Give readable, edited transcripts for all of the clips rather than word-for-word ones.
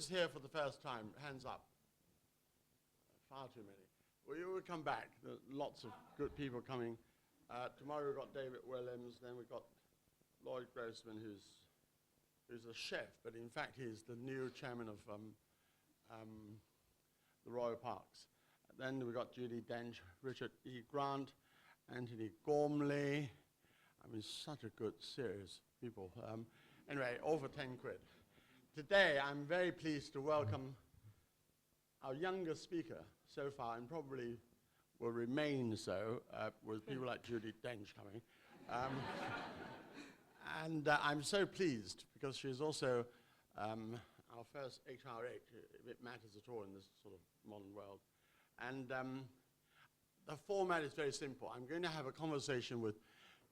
is here for the first time? Hands up. Far too many. Well, you will come back. There are lots of good people coming. Tomorrow we've got David Williams, then we've got Lloyd Grossman, who's a chef, but in fact he's the new chairman of the Royal Parks. Then we've got Judy Dench, Richard E. Grant, Anthony Gormley. I mean, such a good series of people. Anyway, over 10 quid. Today, I'm very pleased to welcome our youngest speaker so far, and probably will remain so, with people like Judy Dench coming. And I'm so pleased because she's also our first HRH, if it matters at all in this sort of modern world. And the format is very simple. I'm going to have a conversation with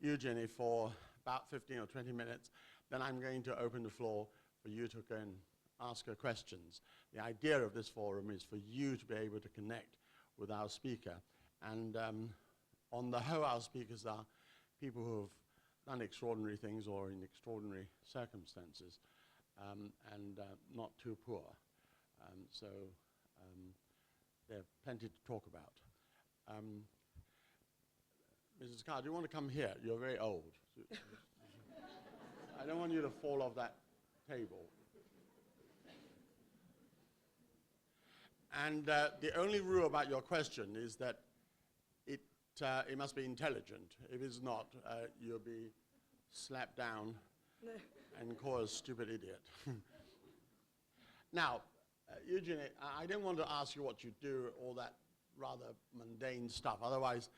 Eugenie for about 15 or 20 minutes. Then I'm going to open the floor for you to go and ask her questions. The idea of this forum is for you to be able to connect with our speaker. And on the whole, our speakers are people who have done extraordinary things or in extraordinary circumstances, and not too poor. So there's plenty to talk about. Mrs. Carr, do you want to come here? You're very old. I don't want you to fall off that table. And the only rule about your question is that it must be intelligent. If it's not, you'll be slapped down and called a stupid idiot. Now, Eugenie, I don't want to ask you what you do, all that rather mundane stuff. Otherwise,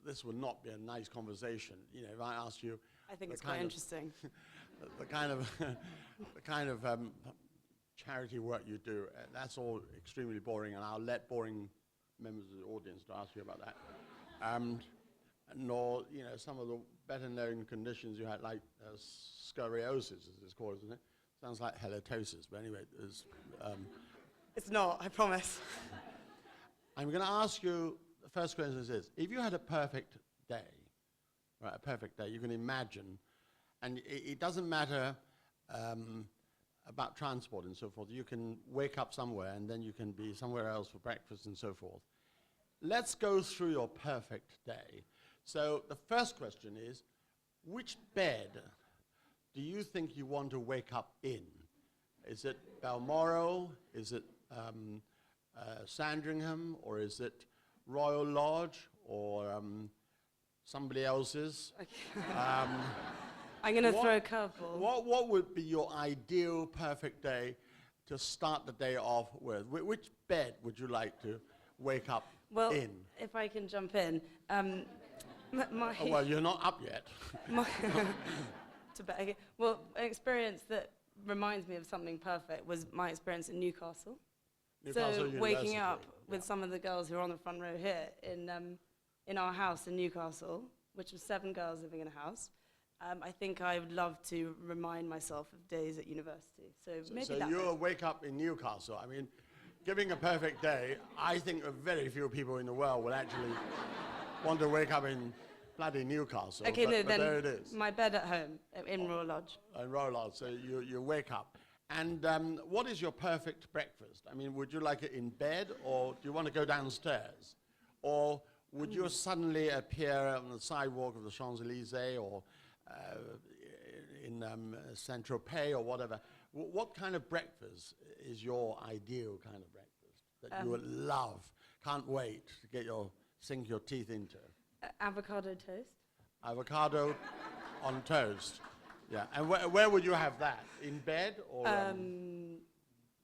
this would not be a nice conversation. You know, if I asked you, I think it's quite interesting. the kind of charity work you do, that's all extremely boring, and I'll let boring members of the audience to ask you about that. Nor, you know, some of the better-known conditions you had, like scoliosis, as it's called, isn't it? Sounds like halitosis, but anyway, there's... It's not, I promise. I'm going to ask you, the first question is this. If you had a perfect day, right, a perfect day, you can imagine, and it doesn't matter about transport and so forth. You can wake up somewhere, and then you can be somewhere else for breakfast and so forth. Let's go through your perfect day. So the first question is, which bed do you think you want to wake up in? Is it Balmoral? Is it Sandringham? Or is it Royal Lodge? Or somebody else's? Okay. I'm going to throw a curveball. What would be your ideal perfect day to start the day off with? Which bed would you like to wake up in? Well, if I can jump in. Well, you're not up yet. Okay. Well, an experience that reminds me of something perfect was my experience in Newcastle. Newcastle so waking University, up with some of the girls who are on the front row here in our house in Newcastle, which was 7 girls living in a house. I think I would love to remind myself of days at university. So maybe so that. you'll wake up in Newcastle. I mean, giving a perfect day, I think very few people in the world will actually want to wake up in bloody Newcastle. Okay, but then there it is. my bed at home in Royal Lodge. In Royal Lodge, so you wake up. And what is your perfect breakfast? I mean, would you like it in bed, or do you want to go downstairs? Or would you suddenly appear on the sidewalk of the Champs-Élysées, or in Saint-Tropez, or whatever? What kind of breakfast is your ideal kind of breakfast that you would love, can't wait to sink your teeth into? Avocado toast. Avocado on toast. Yeah, and where would you have that? In bed or?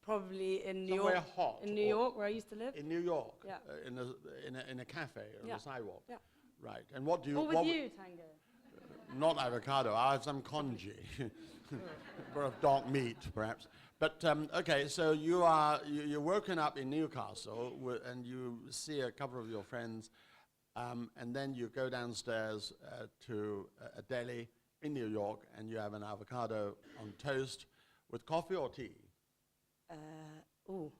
Probably in New somewhere York. hot. In New York, where I used to live. In New York. Yeah. In a cafe on the sidewalk. Yeah. Right. And what do you? Or with you, Tango. Not avocado. I have some congee, or of dark meat, perhaps. But okay, so you're woken up in Newcastle and you see a couple of your friends, and then you go downstairs to a deli in New York, and you have an avocado on toast with coffee or tea. Both.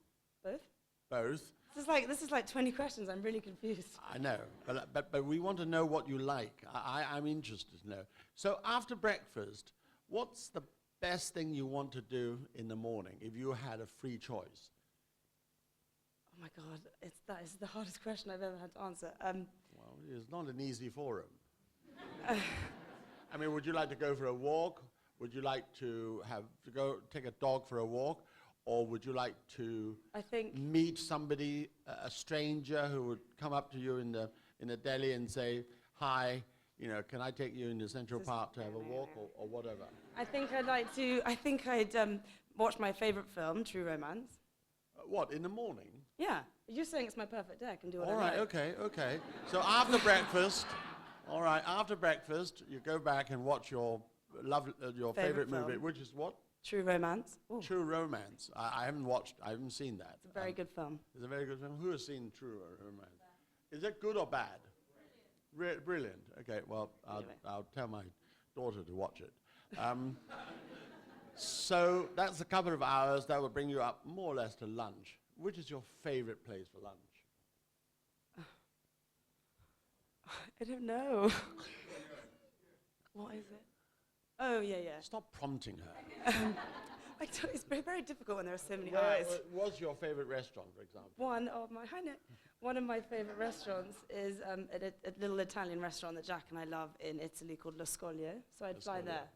Both. This is like 20 questions. I'm really confused. I know, but we want to know what you like. I'm interested to know. So after breakfast, what's the best thing you want to do in the morning if you had a free choice? Oh my God, that is the hardest question I've ever had to answer. Well, it's not an easy forum. I mean, would you like to go for a walk? Would you like to go take a dog for a walk? Or would you like to meet somebody, a stranger who would come up to you in the deli and say, hi, can I take you into Central Park to have a walk or whatever? I think I'd watch my favorite film, True Romance. What, in the morning? Yeah. You're saying it's my perfect day. I can do what I like. All right, okay. So after breakfast, you go back and watch your favorite movie, which is what? True Romance. Ooh. True Romance. I haven't seen that. It's a very good film. It's a very good film. Who has seen True Romance? Is it good or bad? Brilliant. Okay, well, I'll tell my daughter to watch it. So that's a couple of hours. That will bring you up more or less to lunch. Which is your favorite place for lunch? I don't know. What is it? Oh, yeah. Stop prompting her. It's very difficult when there are so many eyes. What's your favorite restaurant, for example? One of my favorite restaurants is a little Italian restaurant that Jack and I love in Italy called Lo Scoglio. So I'd fly there.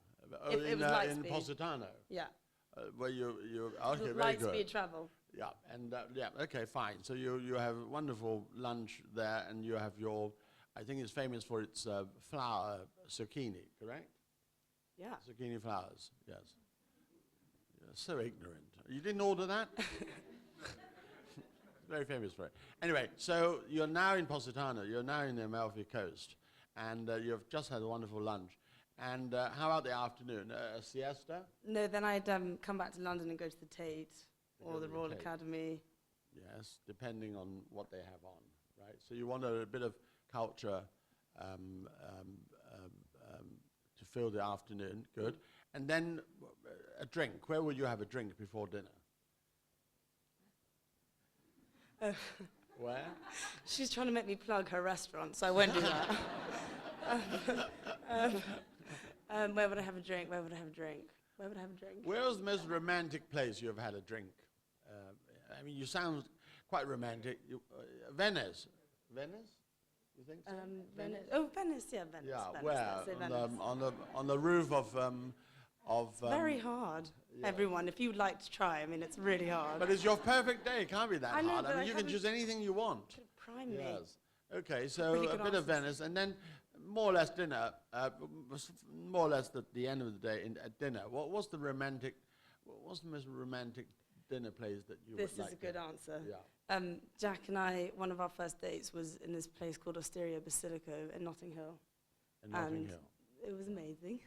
Oh, in Positano? Yeah. Where you okay, very light good. Speed travel. Yeah, and okay, fine. So you have wonderful lunch there, and you have I think it's famous for its flower zucchini, correct? Yeah. Zucchini flowers, yes. You're so ignorant. You didn't order that? Very famous for it. Anyway, so you're now in Positano. You're now in the Amalfi Coast, and you've just had a wonderful lunch. And how about the afternoon? A siesta? No, then I'd come back to London and go to the Tate or the Royal Academy. Yes, depending on what they have on, right? So you want a bit of culture to fill the afternoon, good. And then a drink. Where would you have a drink before dinner? Where? She's trying to make me plug her restaurant, so I won't do that. Where would I have a drink? Where Where was the most romantic place you have had a drink? I mean, you sound quite romantic. Venice. Venice? You think so? Venice. Oh, Venice, yeah, Venice. Yeah, Venice, where? On the roof of very hard. Yeah. Everyone, if you'd like to try, I mean, it's really hard. But it's your perfect day. It can't be that hard. I mean, you can choose anything you want. Prime me. Yes. Okay, so really a bit of Venice, and then more or less dinner. More or less at the end of the day at dinner. What's the most romantic dinner place that you would like? This is a good answer. Yeah. Jack and I, one of our first dates was in this place called Osteria Basilico in Notting Hill. In Notting Hill. It was amazing.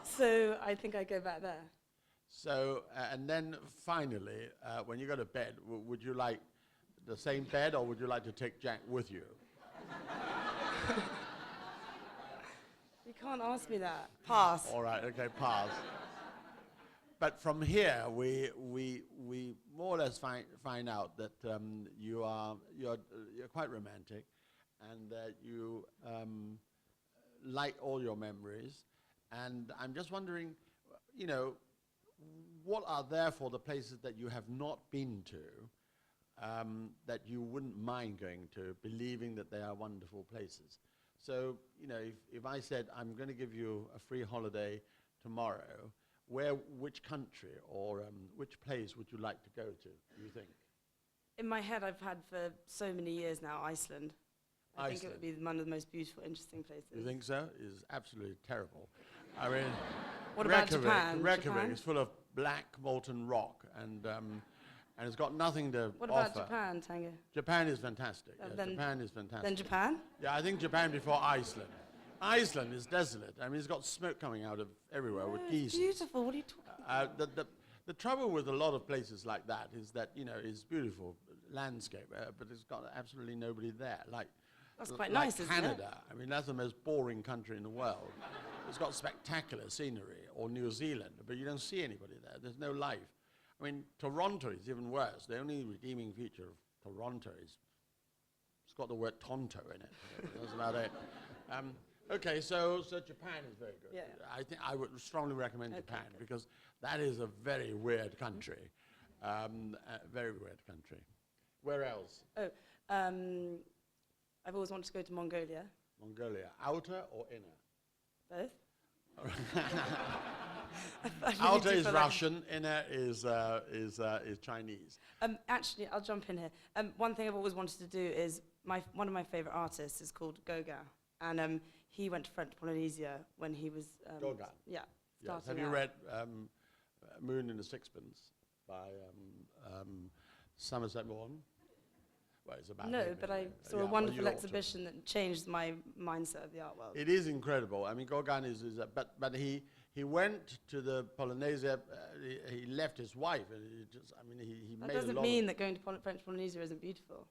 So I think I'd go back there. So, and then finally, when you go to bed, would you like the same bed or would you like to take Jack with you? You can't ask me that. Pass. All right, okay, pass. But from here, we more or less find out that you're quite romantic, and that you like all your memories. And I'm just wondering, what are there for the places that you have not been to that you wouldn't mind going to, believing that they are wonderful places? So, if I said, I'm going to give you a free holiday tomorrow, which country or which place would you like to go to, do you think? In my head, I've had for so many years now, Iceland. I think it would be one of the most beautiful, interesting places. You think so? It's absolutely terrible. I mean, what about Japan? Reykjavik is full of black molten rock, and it's got nothing to offer. What about Japan, Tango? Japan is fantastic. Japan is fantastic. Then Japan? Yeah, I think Japan before Iceland. Iceland is desolate. I mean, it's got smoke coming out of everywhere with geese. Beautiful. What are you talking about? The trouble with a lot of places like that is that, it's beautiful landscape, but it's got absolutely nobody there. That's quite nice, isn't it? Canada. I mean, that's the most boring country in the world. It's got spectacular scenery, or New Zealand, but you don't see anybody there. There's no life. I mean, Toronto is even worse. The only redeeming feature of Toronto is it's got the word Tonto in it. That's about it. Okay, so Japan is very good. Yeah. I think I would strongly recommend Okay, Japan good. because that is a very weird country. A very weird country. Where else? Oh, I've always wanted to go to Mongolia. Mongolia. Outer or inner? Both. Outer is Russian, inner is Chinese. Actually, I'll jump in here. One thing I've always wanted to do is one of my favorite artists is called Gauguin, and he went to French Polynesia when he was Gauguin. Yeah. Yes. Have starting you out. read Moon in a Sixpence by Somerset Maugham? Well, it's about No, him but I anyway. saw Yeah, a well, wonderful you ought to. exhibition that changed my mindset of the art world. It is incredible. I mean, Gauguin but he went to the Polynesia. He left his wife, and he That made a doesn't lot. mean that going to French Polynesia isn't beautiful.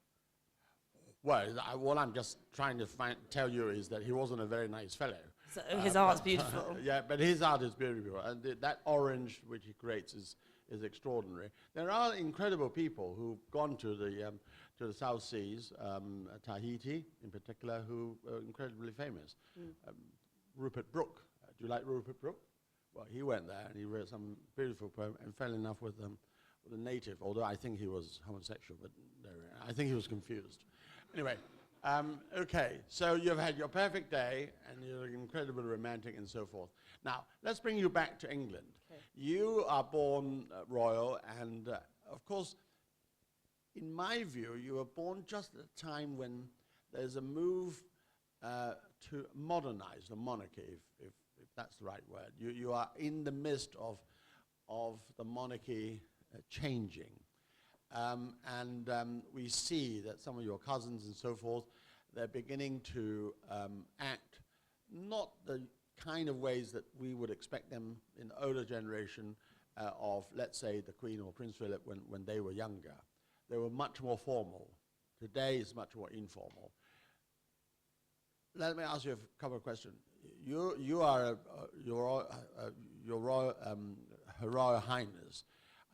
Well, what I'm just trying to tell you is that he wasn't a very nice fellow. So his art's beautiful. Yeah, but his art is beautiful, and that orange which he creates is extraordinary. There are incredible people who've gone to the South Seas, Tahiti in particular, who are incredibly famous. Rupert Brooke. Do you like Rupert Brooke? Well, he went there and he wrote some beautiful poem and fell in love with a native, although I think he was homosexual, but I think he was confused. Anyway, okay, so you've had your perfect day and you're incredibly romantic and so forth. Now, let's bring you back to England. Okay. You are born royal, and of course, in my view, you were born just at a time when there's a move to modernize the monarchy, if that's the right word. You are in the midst of the monarchy changing. We see that some of your cousins and so forth, they're beginning to act not the kind of ways that we would expect them in the older generation of, let's say, the Queen or Prince Philip when they were younger. They were much more formal. Today is much more informal. Let me ask you a couple of questions. You are your Royal Her Royal Highness.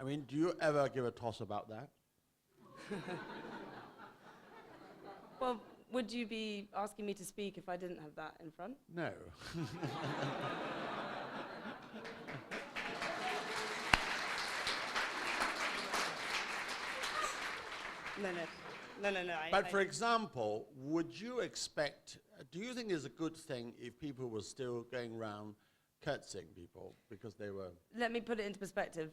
I mean, do you ever give a toss about that? Well, would you be asking me to speak if I didn't have that in front? No. No. But for example, would you expect, do you think it's a good thing if people were still going around curtsying people because they were... Let me put it into perspective.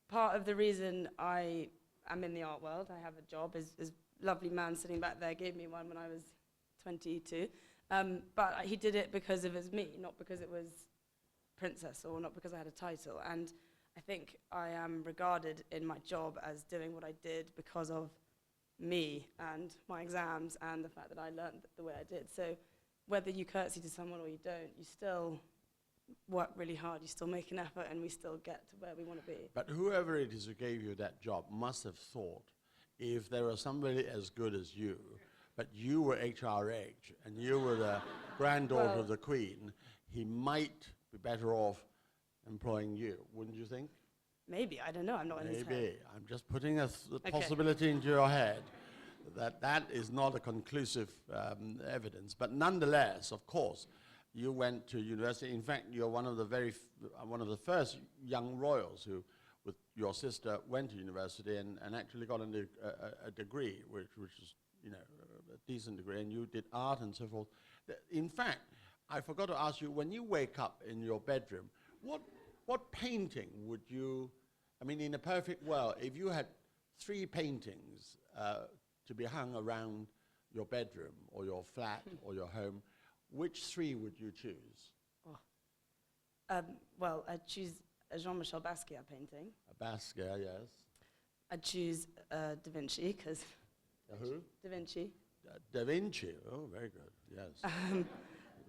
Part of the reason I am in the art world, I have a job, is lovely man sitting back there gave me one when I was 22. But he did it because it was me, not because it was princess or not because I had a title. And I think I am regarded in my job as doing what I did because of me and my exams and the fact that I learned the way I did. So whether you curtsy to someone or you don't, you still work really hard, you still make an effort, and we still get to where we want to be. But whoever it is who gave you that job must have thought, if there was somebody as good as you, but you were HRH and you were the granddaughter of the Queen, he might be better off employing you, wouldn't you think? Maybe, I don't know, I'm not in his head. Maybe. I'm just putting a possibility into your head that is not a conclusive evidence. But nonetheless, of course, you went to university. In fact, you're one of the first young royals who, with your sister, went to university and actually got a degree, which is, a decent degree, and you did art and so forth. In fact, I forgot to ask you, when you wake up in your bedroom, what painting would you, in a perfect world, if you had 3 paintings to be hung around your bedroom or your flat or your home, which 3 would you choose? Well, I'd choose a Jean-Michel Basquiat painting. A Basquiat, yes. I'd choose Da Vinci, because... Who? Da Vinci. Da Vinci, oh, very good, yes.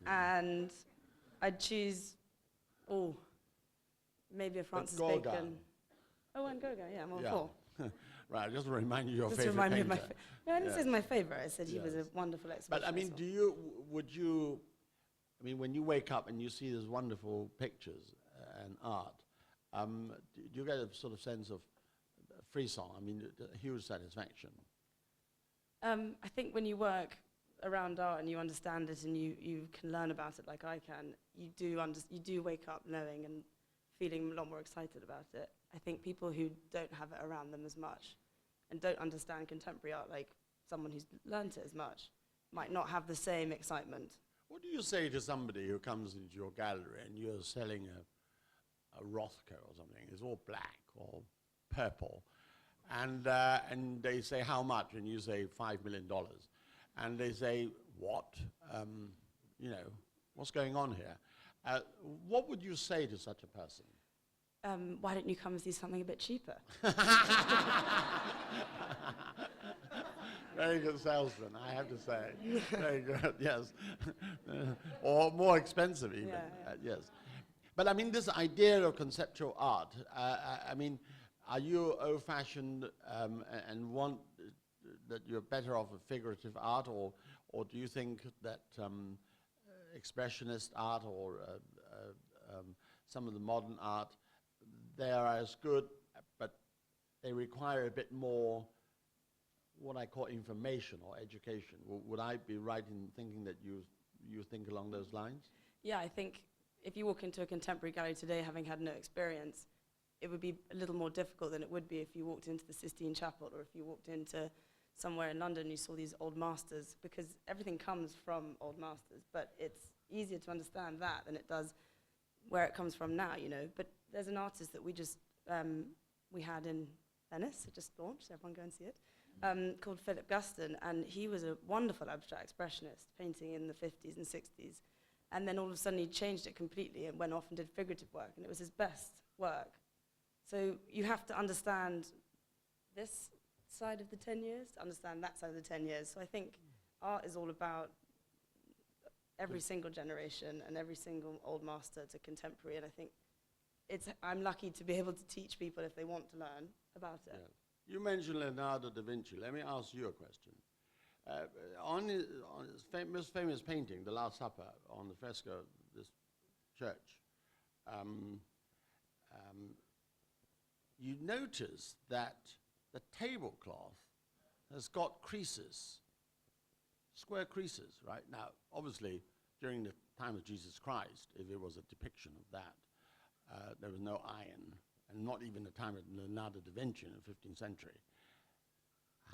And I'd choose, maybe a Francis Gauguin. Bacon. Oh, and Gauguin, yeah, I'm all for. Right, just to remind you your Just favorite remind me of painter. No, I didn't say he's my favorite. I said he was a Yes. wonderful exhibition. But would you, when you wake up and you see these wonderful pictures and art, do you get a sort of sense of frisson? A huge satisfaction. I think when you work around art and you understand it and you can learn about it like I can, you do wake up knowing and feeling a lot more excited about it. I think people who don't have it around them as much and don't understand contemporary art like someone who's learned it as much might not have the same excitement. What do you say to somebody who comes into your gallery and you're selling a Rothko or something? It's all black or purple. And they say, how much? And you say, $5 million. And they say, what? You know, what's going on here? What would you say to such a person? Why don't you come and see something a bit cheaper? Very good salesman, I have to say. Very good, yes. Or more expensive even, yes. But I mean, this idea of conceptual art, I mean, are you old-fashioned and want that you're better off with figurative art, or do you think that expressionist art or some of the modern art, they are as good, but they require a bit more what I call information or education? Would I be right in thinking that you think along those lines? Yeah, I think if you walk into a contemporary gallery today having had no experience, it would be a little more difficult than it would be if you walked into the Sistine Chapel or if you walked into somewhere in London and you saw these old masters, because everything comes from old masters, but it's easier to understand that than it does where it comes from now, you know. But there's an artist that we just, we had in Venice, it just launched, everyone go and see it, called Philip Guston, and he was a wonderful abstract expressionist, painting in the 50s and 60s, and then all of a sudden he changed it completely and went off and did figurative work, and it was his best work. So you have to understand this side of the 10 years to understand that side of the 10 years. So I think art is all about every single generation and every single old master to contemporary, and I think I'm lucky to be able to teach people if they want to learn about it. Yeah. You mentioned Leonardo Da Vinci. Let me ask you a question. On his most famous painting, The Last Supper, on the fresco of this church, you notice that the tablecloth has got creases, square creases, right? Now, obviously, during the time of Jesus Christ, if it was a depiction of that, there was no iron, and not even the time of Leonardo da Vinci in the 15th century.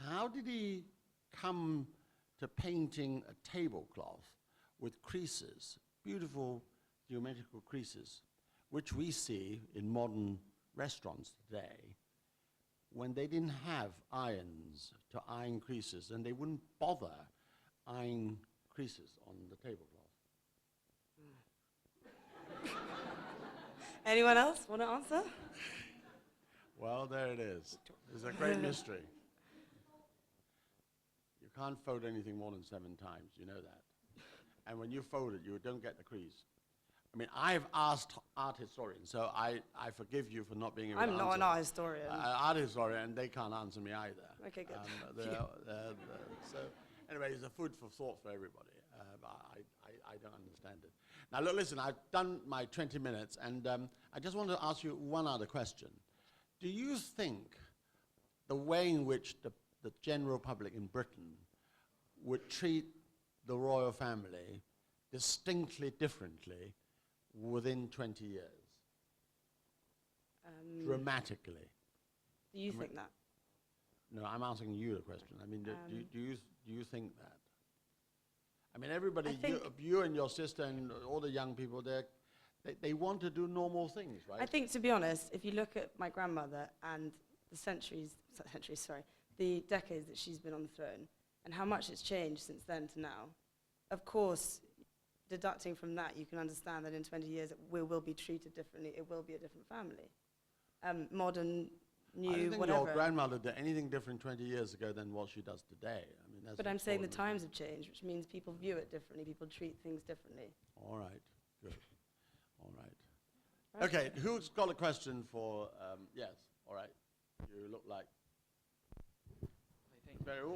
How did he come to painting a tablecloth with creases, beautiful geometrical creases, which we see in modern restaurants today, when they didn't have irons to iron creases, and they wouldn't bother ironing creases on the tablecloth? Anyone else want to answer? Well, there it is. It's a great mystery. You can't fold anything more than 7 times, you know that. And when you fold it, you don't get the crease. I mean, I've asked art historians, so I forgive you for not being able to answer. I'm not an art historian. Art historian, and they can't answer me either. Okay, good. So anyway, it's a food for thought for everybody. I don't understand it. Now, look, listen, I've done my 20 minutes, and I just want to ask you one other question. Do you think the way in which the general public in Britain would treat the royal family distinctly differently within 20 years? Dramatically. Do you think that? No, I'm asking you the question. I mean, do you think that? I mean, everybody, you and your sister and all the young people there, they want to do normal things, right? I think, to be honest, if you look at my grandmother and the decades that she's been on the throne and how much it's changed since then to now, of course, deducting from that, you can understand that in 20 years we will be treated differently. It will be a different family. Modern, new, I don't think whatever. your grandmother did anything different 20 years ago than what she does today. I mean, that's but I'm saying the times have changed, which means people view it differently. People treat things differently. All right, good. All right. Okay, who's got a question for, yes, all right. You look like,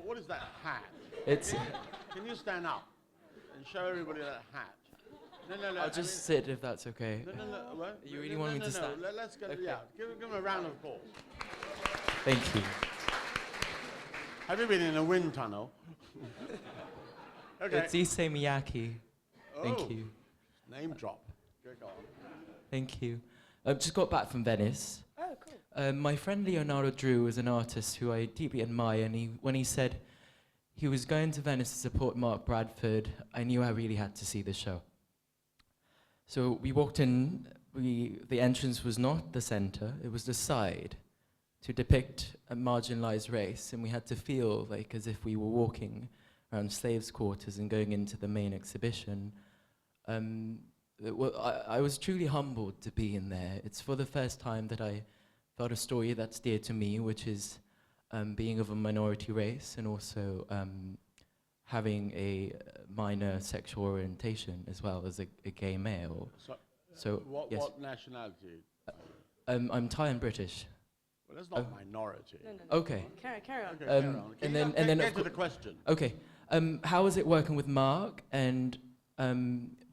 what is that hat? It's. Can you stand up and show everybody that hat? No. I'll just sit if that's okay. No. What? You really want me to stand? Let's go. Okay. Yeah, give him a round of applause. Thank you. Have you been in a wind tunnel? Okay. It's Issei Miyake. Thank Oh, you. Name drop. Go on. Thank you. I've just got back from Venice. Oh, cool. My friend Leonardo Drew is an artist who I deeply admire, and when he said he was going to Venice to support Mark Bradford, I knew I really had to see the show. So we walked in, the entrance was not the center, it was the side to depict a marginalized race, and we had to feel like as if we were walking around slaves' quarters and going into the main exhibition. I was truly humbled to be in there. It's for the first time that I felt a story that's dear to me, which is being of a minority race and also having a minor sexual orientation as well as a gay male. So yes. What nationality? I'm Thai and British. Well, that's not minority. No. Okay. Carry on. Okay, carry on. And Can then you of get to the question. Okay. How was it working with Mark? And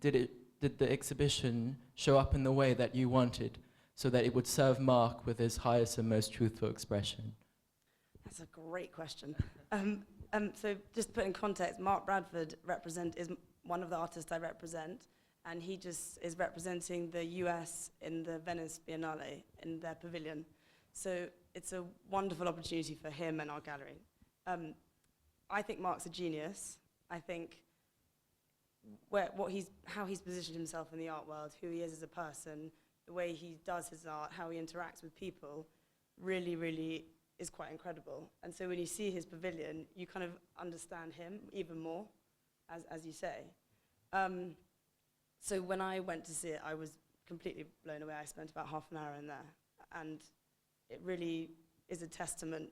did the exhibition show up in the way that you wanted, so that it would serve Mark with his highest and most truthful expression? That's a great question. So just to put in context, Mark Bradford is one of the artists I represent, and he just is representing the US in the Venice Biennale in their pavilion. So it's a wonderful opportunity for him and our gallery. I think Mark's a genius. I think how he's positioned himself in the art world, who he is as a person, the way he does his art, how he interacts with people, really, really is quite incredible. And so when you see his pavilion, you kind of understand him even more, as you say. So when I went to see it, I was completely blown away. I spent about half an hour in there, and it really is a testament,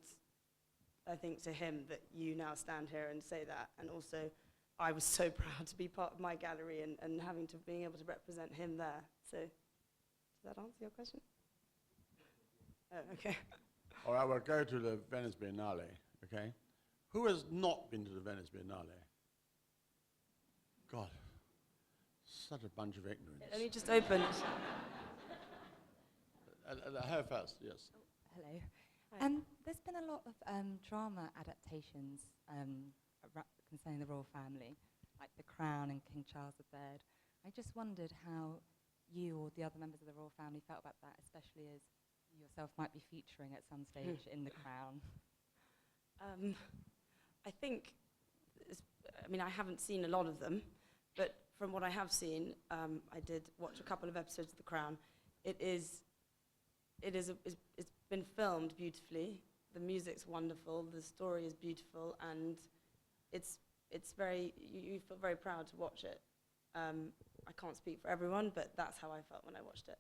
I think, to him that you now stand here and say that. And also, I was so proud to be part of my gallery and being able to represent him there. So, does that answer your question? Oh, okay. All right, we'll go to the Venice Biennale, okay? Who has not been to the Venice Biennale? God, such a bunch of ignorance. Let me just open. Her first, yes. Hello. Hi. There's been a lot of drama adaptations concerning the royal family, like The Crown and King Charles III. I just wondered how you or the other members of the royal family felt about that, especially as you yourself might be featuring at some stage in The Crown. I think, I haven't seen a lot of them, but from what I have seen, I did watch a couple of episodes of The Crown. It's been filmed beautifully. The music's wonderful. The story is beautiful, and it's very. You feel very proud to watch it. I can't speak for everyone, but that's how I felt when I watched it.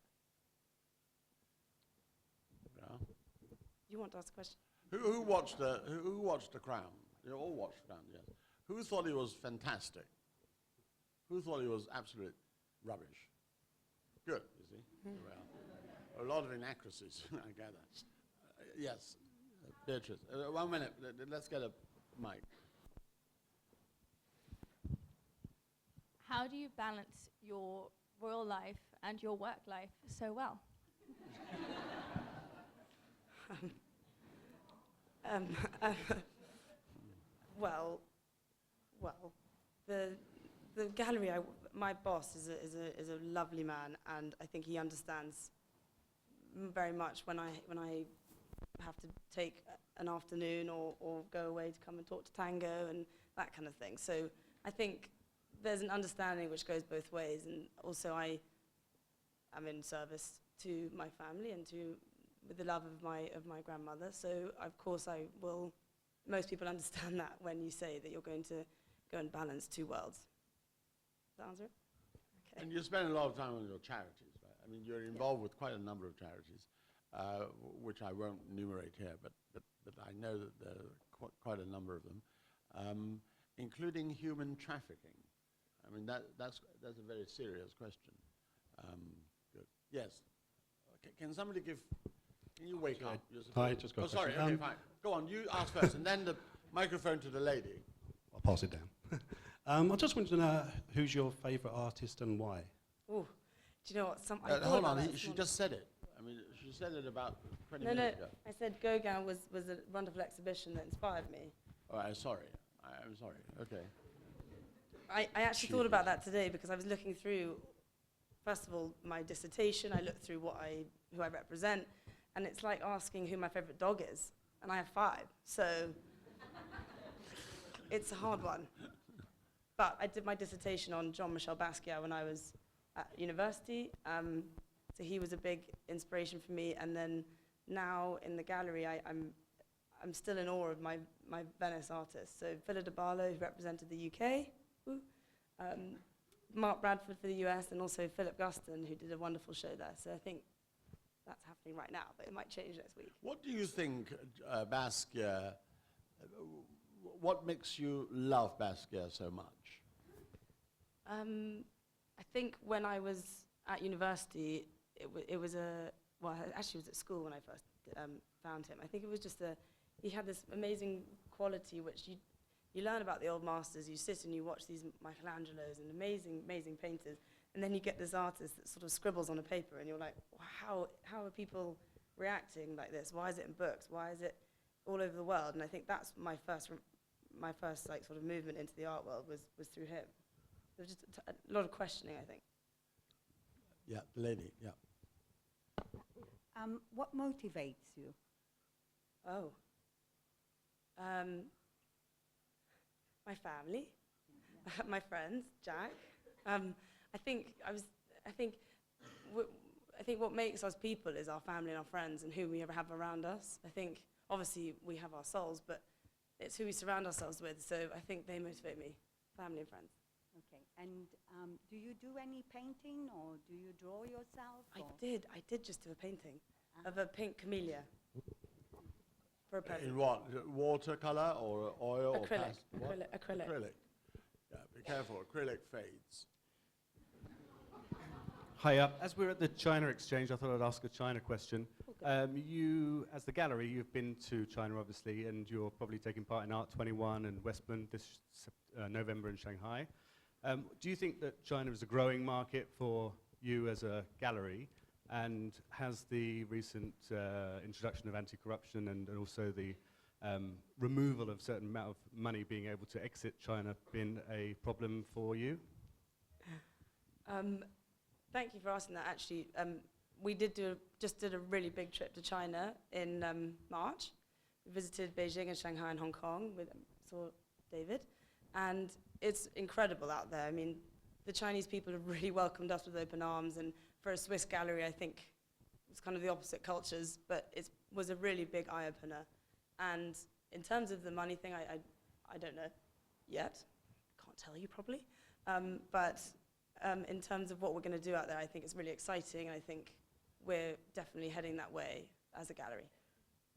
Yeah. You want to ask a question? Who watched The Crown? You all watched The Crown, yes. Who thought he was fantastic? Who thought he was absolute rubbish? Good, you see. Well, a lot of inaccuracies, I gather. Yes, Beatrice. 1 minute. Let's get a mic. How do you balance your royal life and your work life so well? Well, the gallery. My boss is a lovely man, and I think he understands very much when I have to take an afternoon or go away to come and talk to tango and that kind of thing. So I think there's an understanding which goes both ways, and also I am in service to my family and with the love of my grandmother. So of course I will. Most people understand that when you say that you're going to go and balance two worlds. Does that answer it? Okay. And you spend a lot of time on your charities, right? I mean, you're involved with quite a number of charities, which I won't enumerate here, but I know that there are quite a number of them, including human trafficking. I mean, that's a very serious question. Good. Yes. Can somebody give? Can you wake up? Hi, just got a sorry. question. Okay, fine. Go on. You ask first, and then the microphone to the lady. I'll pass it down. I just wanted to know who's your favourite artist and why. Oh, do you know what? Hold on. She just said it. I mean, she said it about 20 minutes ago. I said Gauguin was a wonderful exhibition that inspired me. Oh, I'm sorry. I'm sorry. Okay. I actually thought about that today because I was looking through, first of all, my dissertation. I looked through who I represent, and it's like asking who my favorite dog is, and I have 5, so it's a hard one. But I did my dissertation on Jean-Michel Basquiat when I was at university, so he was a big inspiration for me. And then now in the gallery, I'm still in awe of my Venice artists. So Philip de Barlow, who represented the UK, Mark Bradford for the US, and also Philip Guston, who did a wonderful show there. So I think that's happening right now, but it might change next week. What do you think Basquiat, what makes you love Basquiat so much? I think when I was at university, it was actually it was at school when I first found him. I think it was just he had this amazing quality which you learn about the old masters. You sit and you watch these Michelangelos and amazing painters, and then you get this artist that sort of scribbles on a paper, and you're like, how are people reacting like this? Why is it in books? Why is it all over the world? And I think that's my first like sort of movement into the art world was through him. There was just a lot of questioning, I think. Yeah, the lady, yeah. What motivates you? Oh. My family, my friends, Jack. I think what makes us people is our family and our friends and who we ever have around us. I think obviously we have our souls, but it's who we surround ourselves with. So I think they motivate me, family and friends. Okay, and do you do any painting or do you draw yourself? I did just do a painting of a pink camellia for a present. In what? Watercolor or oil? Acrylic. Or Acrylic. Acrylic. Yeah, be careful. Acrylic fades. Hi, as we're at the China Exchange, I thought I'd ask a China question. You, as the gallery, you've been to China, obviously, and you're probably taking part in Art 21 and Westman this November in Shanghai. Do you think that China is a growing market for you as a gallery? And has the recent introduction of anti-corruption and also the removal of a certain amount of money being able to exit China been a problem for you? Thank you for asking that. Actually, we just did a really big trip to China in March. We visited Beijing and Shanghai and Hong Kong. Saw David, and it's incredible out there. I mean, the Chinese people have really welcomed us with open arms, and for a Swiss gallery, I think it's kind of the opposite cultures, but it was a really big eye-opener. And in terms of the money thing, I don't know yet. Can't tell you probably. But in terms of what we're going to do out there, I think it's really exciting, and I think we're definitely heading that way as a gallery.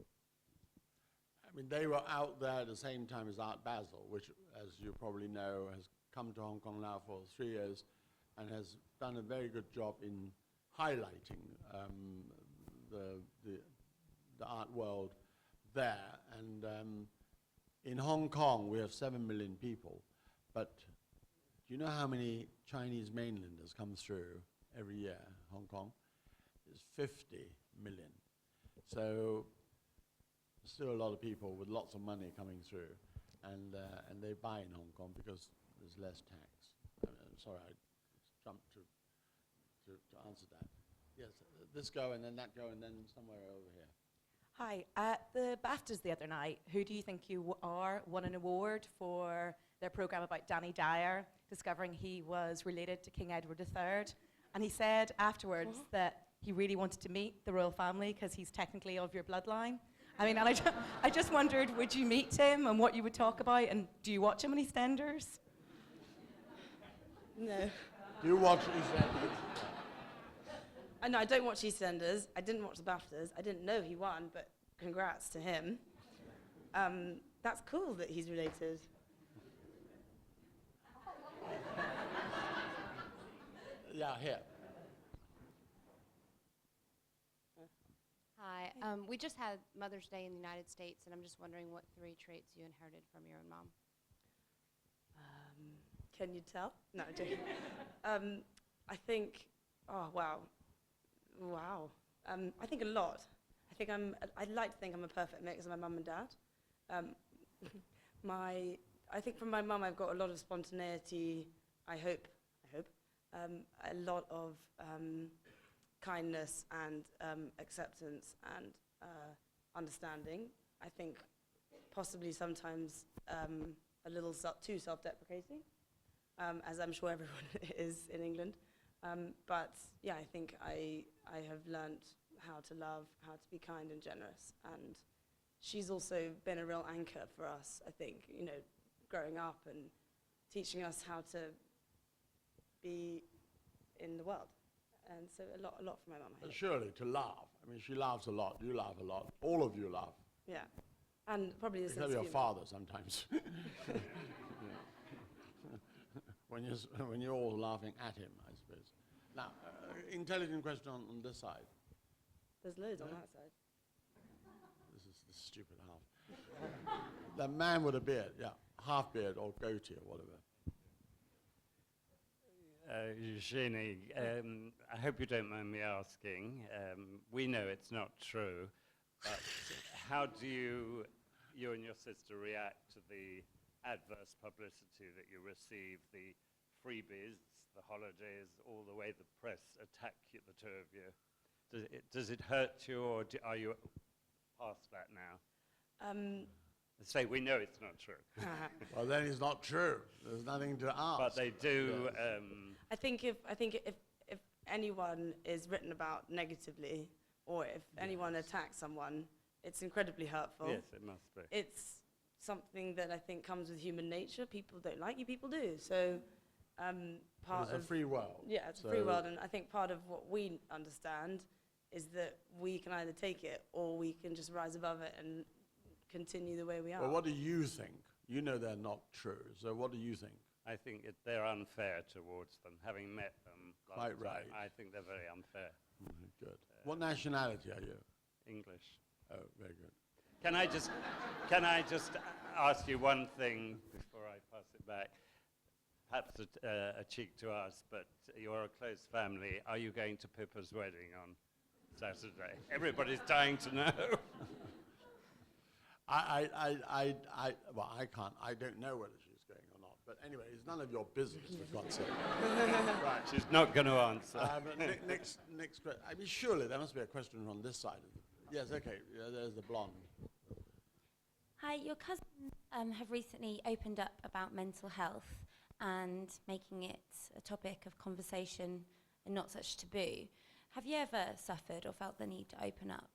I mean, they were out there at the same time as Art Basel, which, as you probably know, has come to Hong Kong now for 3 years and has done a very good job in highlighting the art world there. And in Hong Kong, we have 7 million people, but do you know how many Chinese mainlanders come through every year, Hong Kong? It's 50 million. So still a lot of people with lots of money coming through, and they buy in Hong Kong because there's less tax. I'm sorry, I jumped to answer that. Yes, this go and then that go and then somewhere over here. Hi, at the BAFTAs the other night, who do you think you won an award for their programme about Danny Dyer, discovering he was related to King Edward III. And he said afterwards that he really wanted to meet the royal family because he's technically of your bloodline. I mean, and I just wondered, would you meet him and what you would talk about? And do you watch him on EastEnders? No. Do you watch EastEnders? No, I don't watch EastEnders. I didn't watch the BAFTAs. I didn't know he won, but congrats to him. That's cool that he's related. Yeah, here. Hi. We just had Mother's Day in the United States, and I'm just wondering what 3 traits you inherited from your own mom. Can you tell? No, I'm joking. I think, oh, wow. I think a lot. I'd like to think I'm a perfect mix of my mum and dad. I think from my mum, I've got a lot of spontaneity. I hope, a lot of kindness and acceptance and understanding. I think possibly sometimes a little too self-deprecating, as I'm sure everyone is in England. But yeah, I think I have learned how to love, how to be kind and generous. And she's also been a real anchor for us, I think, you know, growing up and teaching us how to be in the world. And so a lot from my mum. I But hope. surely to laugh. I mean, she laughs a lot. You laugh a lot. All of you laugh. Yeah. And probably the sense Except of your humour. father sometimes. when you're all laughing at him, I suppose. Now, intelligent question on this side. There's loads on Yeah. that side. This is the stupid half. The man with a beard, yeah. Half beard or goatee or whatever. Eugenie, I hope you don't mind me asking. We know it's not true, but how do you and your sister react to the adverse publicity that you receive, the freebies, the holidays, all the way the press attack you, the two of you? Does it hurt you, or are you past that now? Say, we know it's not true. Well, then it's not true. There's nothing to ask. But they do. Yes. I think if anyone is written about negatively, or if anyone attacks someone, it's incredibly hurtful. Yes, it must be. It's something that I think comes with human nature. People don't like you, people do. So part It's a of free world. yeah, it's a free world, and I think part of what we understand is that we can either take it or we can just rise above it and continue the way we are. Well, what do you think? You know they're not true. So what do you think? I think they're unfair towards them. Having met them last Quite time, right. I think they're very unfair. Good. What nationality are you? English. Oh, very good. Can I just ask you one thing before I pass it back? Perhaps a cheek to ask, but you're a close family. Are you going to Pippa's wedding on Saturday? Everybody's dying to know. Well, I can't. I don't know whether she's going or not. But anyway, it's none of your business, for God's sake. Right, she's not going to answer. But next question. I mean, surely there must be a question on this side. Yes, okay. Yeah, there's the blonde. Hi, your cousins have recently opened up about mental health and making it a topic of conversation and not such taboo. Have you ever suffered or felt the need to open up?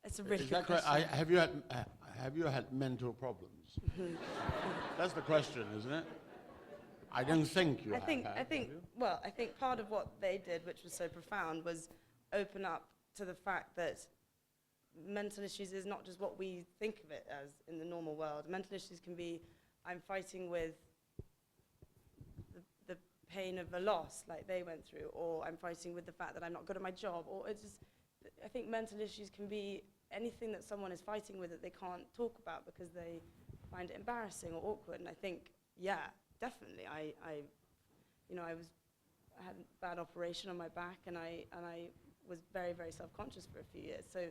It's a really Is good that correct? question. Have you had mental problems? That's the question, isn't it? I don't think you have. I think part of what they did, which was so profound, was open up to the fact that mental issues is not just what we think of it as in the normal world. Mental issues can be, I'm fighting with the pain of a loss like they went through, or I'm fighting with the fact that I'm not good at my job, or it's just, I think mental issues can be anything that someone is fighting with that they can't talk about because they find it embarrassing or awkward. And I think, yeah, definitely. I had a bad operation on my back, and I was very, very self-conscious for a few years. So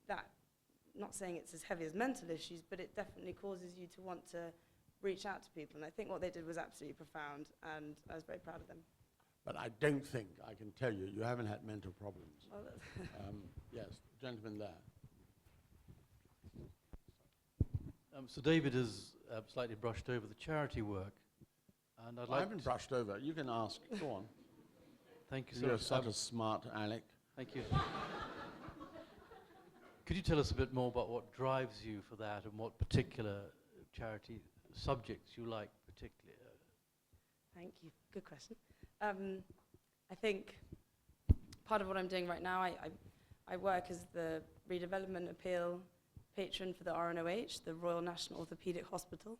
that, not saying it's as heavy as mental issues, but it definitely causes you to want to reach out to people. And I think what they did was absolutely profound, and I was very proud of them. But I don't think, I can tell you, you haven't had mental problems. Well, Yes, gentleman there. So David has slightly brushed over the charity work, and I haven't brushed over. You can ask. Go on. Thank you so You're much. such a smart Alec. Thank you. Could you tell us a bit more about what drives you for that, and what particular charity subjects you like particularly? Thank you. Good question. I think part of what I'm doing right now, I work as the redevelopment appeal patron for the RNOH, the Royal National Orthopaedic Hospital,